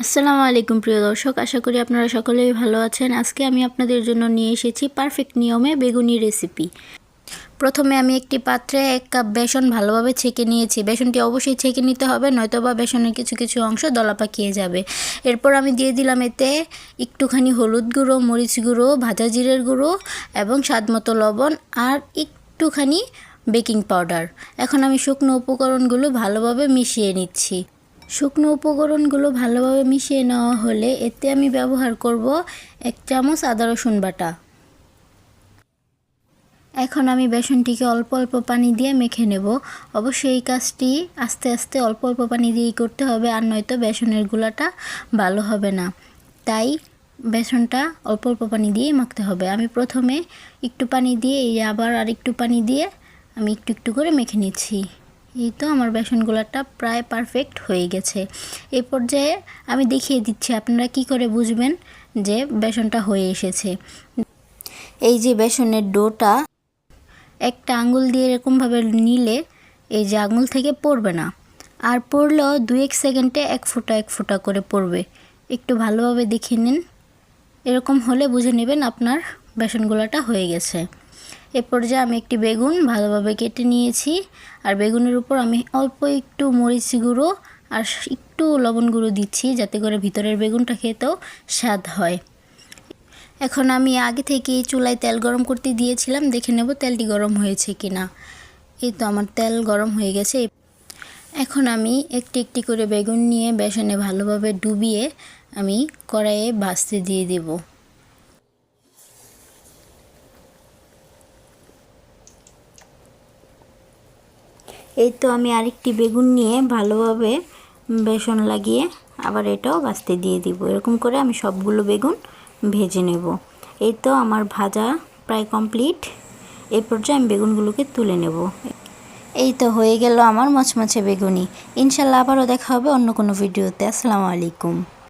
আসসালামু আলাইকুম প্রিয় দর্শক, আশা করি আপনারা সকলেই ভালো আছেন। আজকে আমি আপনাদের জন্য নিয়ে এসেছি পারফেক্ট নিয়মে বেগুনি রেসিপি। প্রথমে আমি একটি পাত্রে 1 কাপ বেসন ভালোভাবে ছেঁকে নিয়েছি। বেসনটি অবশ্যই ছেঁকে নিতে হবে, নয়তোবা বেসনের কিছু কিছু অংশ দলা পাকিয়ে যাবে। এরপর আমি দিয়ে দিলাম এতে একটুখানি হলুদ গুঁড়ো, মরিচ গুঁড়ো, ভাজা জিরের গুঁড়ো এবং স্বাদমতো লবণ আর একটুখানি বেকিং পাউডার। এখন আমি শুকনো উপকরণগুলো ভালোভাবে মিশিয়ে নিচ্ছি। শুকনো উপকরণগুলো ভালোভাবে মিশিয়ে নেওয়া হলে এতে আমি ব্যবহার করব 1 চামচ আদা রসুন বাটা। এখন আমি বেসনটিকে অল্প অল্প পানি দিয়ে মেখে নেব। অবশ্যই এই কাজটি আস্তে আস্তে অল্প অল্প পানি দিয়েই করতে হবে, আর নয়তো বেসনের গুলাটা ভালো হবে না। তাই বেসনটা অল্প অল্প পানি দিয়েই মাখতে হবে। আমি প্রথমে একটু পানি দিয়ে আবার আর একটু পানি দিয়ে আমি একটু একটু করে মেখে নিচ্ছি। এই তো আমার বেসনগুলাটা প্রায় পারফেক্ট হয়ে গেছে। এই পর্যায়ে আমি দেখিয়ে দিচ্ছি আপনারা কি করে বুঝবেন যে বেসনটা হয়ে এসেছে। এই যে বেসনের ডোটা একটা আঙুল দিয়ে এরকমভাবে নিলে এই যে আঙুল থেকে পড়বে না, আর পড়লেও 2-1 সেকেন্ডে এক ফোঁটা করে পড়বে। একটু ভালোভাবে দেখে নিন, এরকম হলে বুঝে নেবেন আপনার বেসনগুলাটা হয়ে গেছে। এ পর্যায়ে আমি একটি বেগুন ভালোভাবে কেটে নিয়েছি, আর বেগুনের উপর আমি অল্প একটু মরিচ গুঁড়ো আর একটু লবণ গুঁড়ো দিচ্ছি, যাতে করে ভিতরের বেগুনটা খেতেও স্বাদ হয়। এখন আমি আগে থেকেই চুলায় তেল গরম করতে দিয়েছিলাম, দেখে নেব তেলটি গরম হয়েছে কিনা। এই তো আমার তেল গরম হয়ে গেছে। এখন আমি একটি একটি করে বেগুন নিয়ে বেসনে ভালোভাবে ডুবিয়ে আমি কড়াইয়ে ভাজতে দিয়ে দেব। এই তো আমি আরেকটি বেগুন নিয়ে ভালোভাবে বেসন লাগিয়ে আবার এটাও ভাজতে দিয়ে দিব। এরকম করে আমি সবগুলো বেগুন ভেজে নেব। এই তো আমার ভাজা প্রায় কমপ্লিট। এই পর্যায়ে আমি বেগুনগুলোকে তুলে নেব। এই তো হয়ে গেল আমার মচমচে বেগুনি। ইনশাল্লাহ আবারও দেখা হবে অন্য কোনো ভিডিওতে। আসসালামু আলাইকুম।